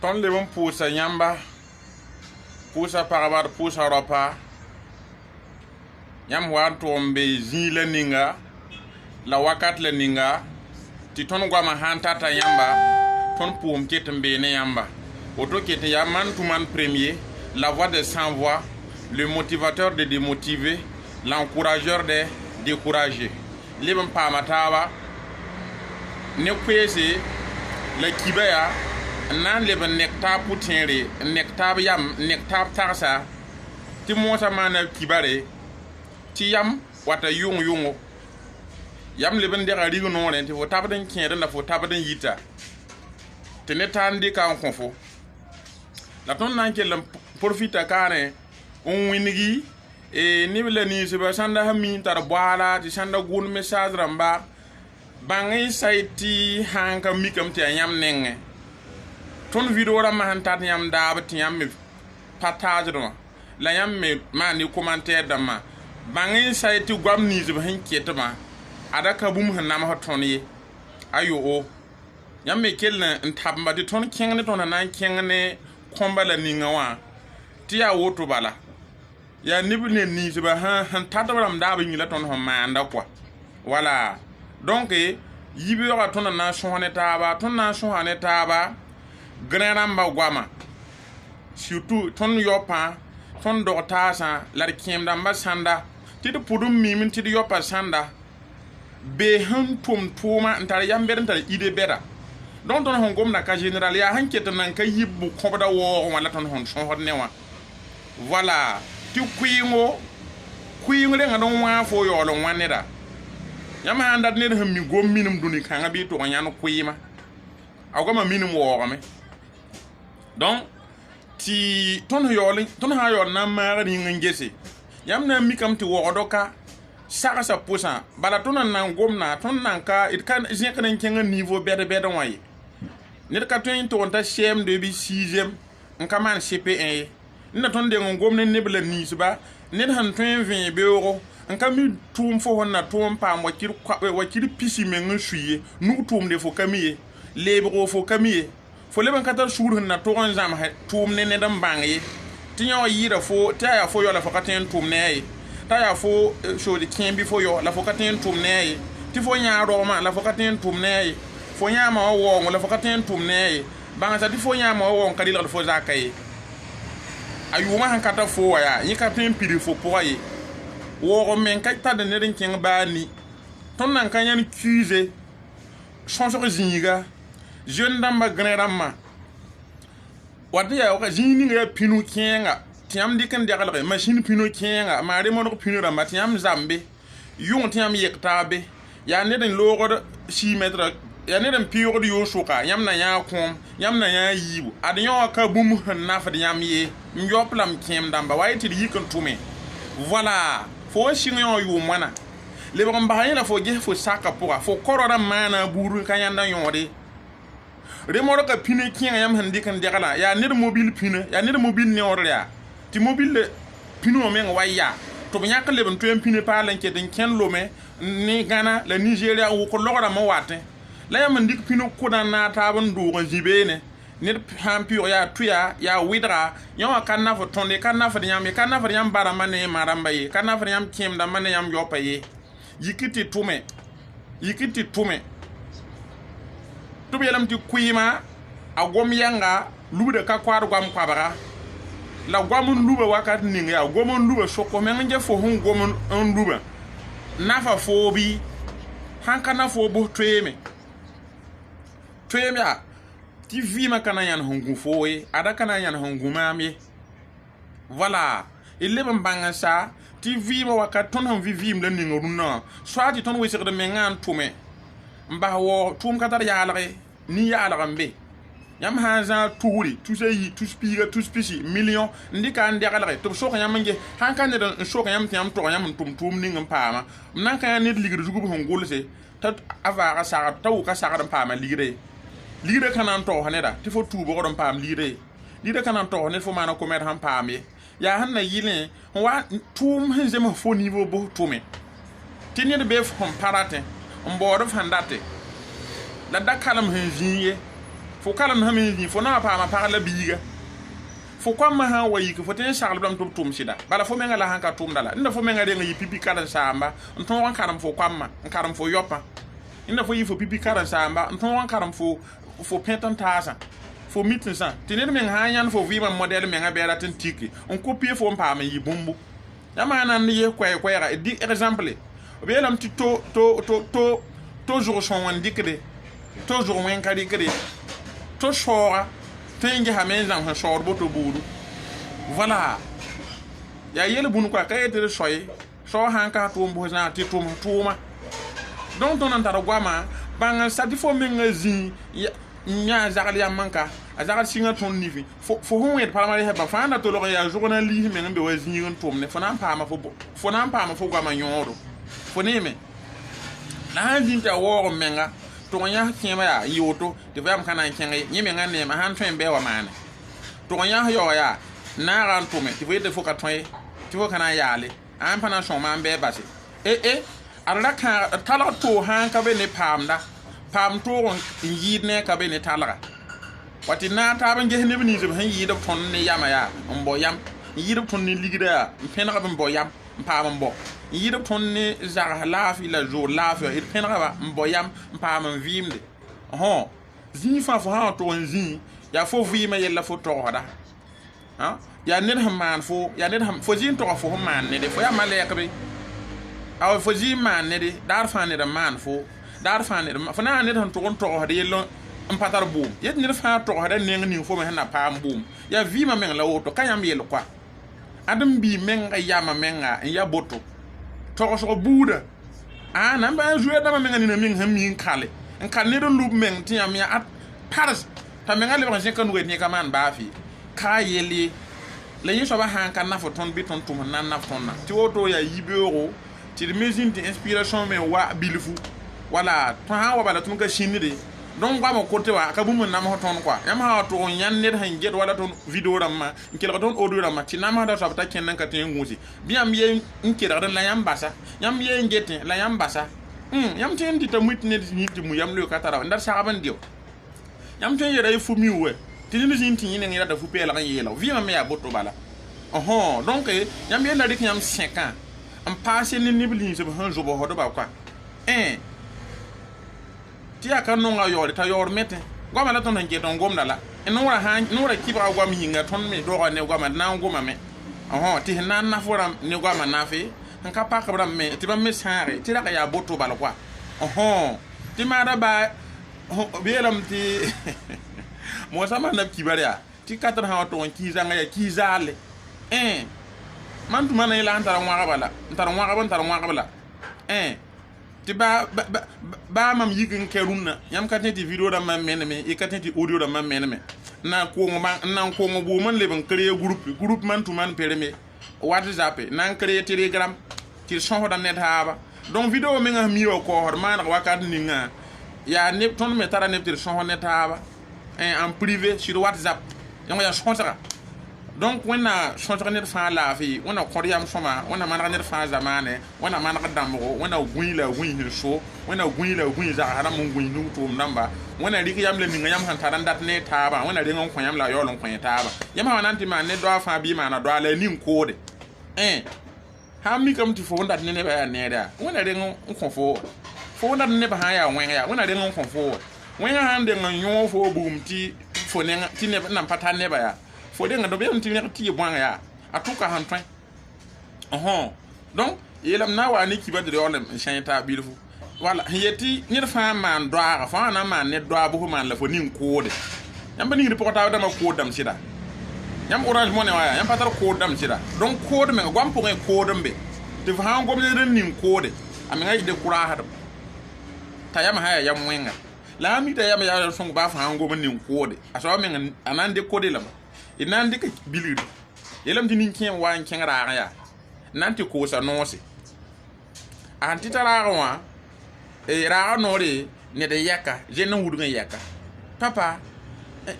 ton le bon pousa yamba pousa parabar pousa ropa yam wa tombe zile ninga la wakat le ninga ti ton gwa ma hantata yamba ton poum ketembe ne yamba auto kete yaman tuman premier la voix de sans voix, le motivateur de démotiver, l'encourageur de décourager. Libam pamataba ne kwese la kibaya nan leben nekta putinre nektab yam nektab tarsa ti mota mana kibare ti yam wata yungo yam leben de rigo no ren ti fo tabden kende na fo tabden yita te netandi ka konfo la ton nan kelam profita kare on winigi e nibla ni se ba sanda hami tar bwala ti sanda gun message ramba bangai saiti hanka mikam ti yam nenge ton video ra man tat yam daba ti yam partage do la yam me mani commentaire dama bangai saiti gwam ni se ba hin ketama adaka bum hanama hotoni ayo o yam me kelna ntabba di ton kenge ton nan kenge komba la ninga wa tiya woto bala ya nibne ni se ba han tataram da ba ngila ton ho manda kwa wala donc yibi yo ton na shone taba ton na shone taba granam ba gwama surtout ton yopa ton do tasa lar kiem da mbasanda ti de pudum mimin ti de yopa sanda be han tum tuma ntar yamber ntar ide bera donc ton hon gomna ka général ya hanket nan ka yibbu kobda wo wala ton hon son hodne wa voilà ti kuingo le ngadon wa fo yo lo waneda yama handad ne de mi gom minum duni kan bi to nyano kuima agoma minum wo me donc ti ton ha yo na mari ngese yam na mi kam ti wo doka saka sa posa bala ton nan gomna ton nan ka it kan je kan kenga niveau bede waye ne ka ton to ta chem de bi 6e nka man CP1 na ton de ngomne ne bla ni suba ne han ton 20 euro nka mi tum fo honna tum pa wakir pisi men nsuye nu tum de fo kamiye lebro fo kamiye fo leben katar shur na to on zam tum ne dan bangi tinyo yira fo taya fo yo la fo katen tum ne taya fo so de kembi fo yo la fo katen tum ne ti fo nya roma la fo katen tum ne fo nya ma wo la fo katen tum ne banga sa ti fo nya ma wo kadila fo zakai ayuma han kata fo ya yi katen piri fo po yi wo men ka ta de ne ken ba ni ton nan kan yan cuise chanso zinga jeune damba grenama wadi ya o zini nga pinu kenga tiam dikan de kala machine pinu kenga ma re mo pinu ramba tiam zambe yung tiam yektabe ya ne den logo 6 metre ya ne den piro yo soka yam na ya kom yam na ya yibu adyo ka bum na fa yam ye nyoplam kem damba wayti yikan tume voilà fo shinyo yu mana le bon ba la fo je fo saka pour fo korora mana buru kanyanda yode remoro ka pine kiya yam handi kan degala ya nir mobile pine ya nir mobile ne orya ti mobile pino men waya to bnya ka leben to pine pa lan ke den ken lome ni Ghana la Nigeria wo ko logora ma wate la yam ndik pino ko dan na ta ban do ko jibene nir hampur ya tuya ya widra yawa kan na fo tonde kan na fo yam bara mane maramba yi kan na fo yam kim da mane yam yopa yi yikiti tume tubi yalam ti kuima agom yanga lude ka kwar gwam kwabara la gwam lube wakat ninga ya gwam lube soko men nje fo hun gwam on lube nafa fobi hanka na fo bo tweme ya ti vima kana yan hongu foe ada kana yan hongu mami voilà il mbanga sa ti vima wakat ton hon vivim le ninga runa swati ton wesir de mengan tume mba wo tum katar yaalare ni yaalarambe yam hanza tuuri tuseyi tuspira tuspisi million ndika ndegalare to soka yamange hanka ne dan soka yam tiam to yam tum ningam paama nan kan ne ligre jugu hon golse ta avara sara taw ka sara paama ligre kanan to haneda ti fo tubo ko don paam ligre kanan to ne fo mana ko mer han paame ya hanna yile wa tum hanzema fo niveau bo tume tinye de be fo parate mboro fandate la dakalam hanziye fo kalam ha me fo na pa ma parla biiga fo kwa ma ha wa yiki fo ten charle blam tum sida bala fo menga la han ka tum dala inda fo menga de ngi pipi karan samba nton wan karam fo kwa ma karam fo yopa inda fo yi fo pipi karan samba nton wan karam fo pentan tasa fo mitin sa tinir men ha yan fo viva model menga bela tin tiki on copie fo pa ma yi bumbu yama nan ye kwaya di exemple obelam ti toujours son wan dikde toujours wen kadi kede to shora tengi ha men zan ha shor boto budu voilà ya yele bunu kwa kayete soy so han ka to mbo na ti tuma donc on entara gwama banga sadi fo men zin nya zagali manka azagal singa ton nifi fo hon et paramari heba fa na to lo ya journal li men be wazin yon tom ne fo nan pa ma fo gwama nyoro fo ne me la han ta wo menga to nya kema ya yoto de vam kana kenge nyime ngane ma han twen be wa mane to nya yo ya na ran to me ti de fo ka twen ti fo kana yale an pana so man be base arla ka tala to han ka be ne pam to on yid ne ka be ne tala wati na ta ban ge ne bi ni ze han yid ton ne yama ya mbo yam yid ton ne ligida pena ka mbo yam pam mbo yid ton ne zar lafi la jo lafi il pena ka mbo yam pam vimde ho zin fa fo ha to zin ya fo vima yella fo to hoda ha ya ned man fo ya ned fo zin to fo man ne de fo ya maleka be aw fo zin man ne de dar fa ne de man fo dar fa ne fo na ned han to hoda yello patar boom yet ned fa to hoda ne ngni fo me na pam boom ya vima men la woto kanyam yel kwa adam bi men ga yama men ga ya boto to so buda na ba jouer da men ngani na min ham min kale en kan ne do lub men ti am ya at paris ta men ngale ba kan wet ni ka man ba fi ka yeli le yi so ba han kan na fo ton bi ton tum nan na ton na ti woto ya yibero ti de mesine de inspiration men wa bilifu wala to ha wa bala tun ka shinni de don gwa mo kote wa ka bumun na mo ton kwa yam ha to yan net han jet wala ton video ramma nkela ton audio ramma ti na ma da so ta ken nan ka tin ngusi bi am ye nkira dan la yam basa yam ye ngete la yam basa yam tin di ta mut net ni ti mu yam lo ka tara ndar sahaban dio yam tin ye dai fu mi we ti ni tin tin ni da fu pe la kan ye la vi ma me ya boto bala donc yam ye la dik yam 5 ans am passé ni bili se han jobo hodo ba kwa ti aka nonga yori ta yor mete goma la ton hange ton gomna la nora kibra gwa mi hinga ton me do ne goma na goma me ti nan na fora ne goma na fe nka pa kabra me ti ba me sare ti la ya boto bala kwa ti mara ba bielam ti mo sama na kibaria ti katan ha ton kizanga ya kizale man tu mana ila antara ngwa bala ti ba mam yigin kerunna yam katenti video da mam meneme e katenti audio da mam meneme na ko bo man leben créer groupe man tu man pereme WhatsApp nan créer Telegram ti son da net haba donc video me nga mi ko hor man wakat ni nga ya ne ton me tara ne ti son net haba en privé sur WhatsApp ya son saka donc wena sontra net fa la fi wena koriam soma wena manra net fa zamane wena manra dambo wena gwila gwin so wena gwila gwin za haram gwin nu to namba wena riki yam le minga yam han taran dat ne taba wena de ngon kwanyam la yolon kwanya taba yama wananti man ne do fa bi mana do ala nin kode ha mi kam ti fo ndat ne ba ne da wena de ngon fo ndat ne ba ha ya wen ya wena de ngon fo wen han de ngon yo fo bum ti fo ne ti ne na pata ne ba ya fo de ngado be nti ne ti bwanga ya atuka hantwan donc yelam na wa ni kiba de olem shanta bilfu wala yeti ni fa man doara fa na man ne doa bu man la fo nin kode yamba ni reporta da ma kodam sida yam orange money wa yam patar kodam sida donc code me gwam po ngai kodam be de fa ngom ne nin kode am ngai de kura hada ta yam haya yam wenga la mi ta yam ya so ba fa ngom nin kode aso me anan de kode la inan dika biliru yelam dinin kien wa kien raga ya nanti ko sa nosi anti taraga wa raga nori ne de yaka je na wudun yaka papa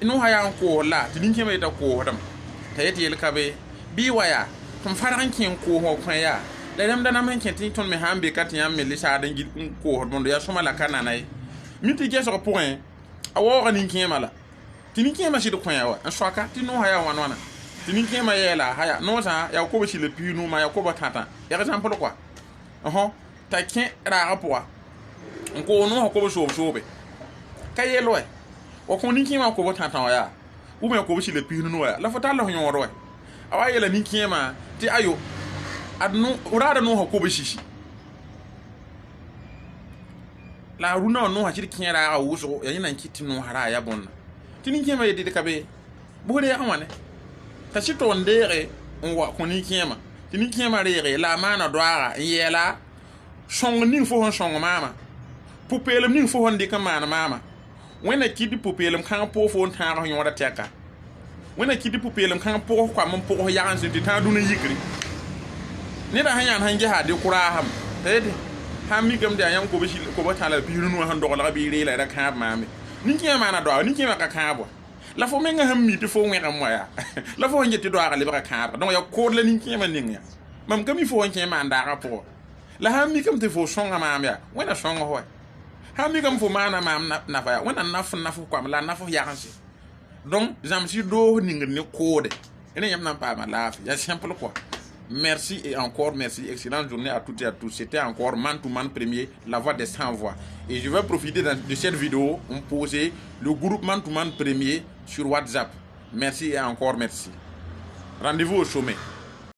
no haya ko la dinin kien meta ko hodam tayeti yel kabe bi waya tum faran kien ko ho kwan ya la dam dana man kien tin ton me hambe kat yam me lisa dan gid ko hodon ya soma la kananai miti je so point awo ga nin kien mala Tini kema shi de koya wa en soka ti no haya wana tini kema yela haya no sa ya ko ba shi le pi no ma ya ko ba tata exemple quoi ta ken ra rapwa ko no ko ba so be kayelo e o ko ni kema ko ba tata wa ya ou bien ko ba shi le pi no ya la fata la ho nyon ro awa yela ni kema ti ayo adno urada no ko ba shishi la runa no ha shirkin yara a wuso yayin nan kiti no hara ya bonna tinin kema yedi de kabe bo de yawane ta shi to ndere on wa koni kema tinin kema rere la mana doara yela song ning fo hon song mama pupelem ning fo hon de kama mama wena kidi pupelem kan po fo tan ha yon da teka wena kidi pupelem kan po kwa mon po ya ansin ti tan duna yikri ne da hanyan hanje ha de kuraham tede mi gam de ayam ko be ko ba tala bi nu han do la bi re la da kan mame ni kema na do ni kema ka kan bo la fo menga ham mi ti fo ngera moya la fo njeti do aga le ba kan donc ya ko le ni kema ninga mam kam mi fo kema nda ka po la ham mi kam te fo songa mame ya wena songa ho ham mi kam fo mana mam na fa ya wena na fo kwam la na fo ya kansi donc jam si do ninga ne kode ene yam na pa ma la ya simple quoi. Merci et encore merci. Excellente journée à toutes et à tous. C'était encore Man to Man Premier, la voix des sans voix. Et je vais profiter de cette vidéo pour poser le groupe Man to Man Premier sur WhatsApp. Merci et encore merci. Rendez-vous au sommet.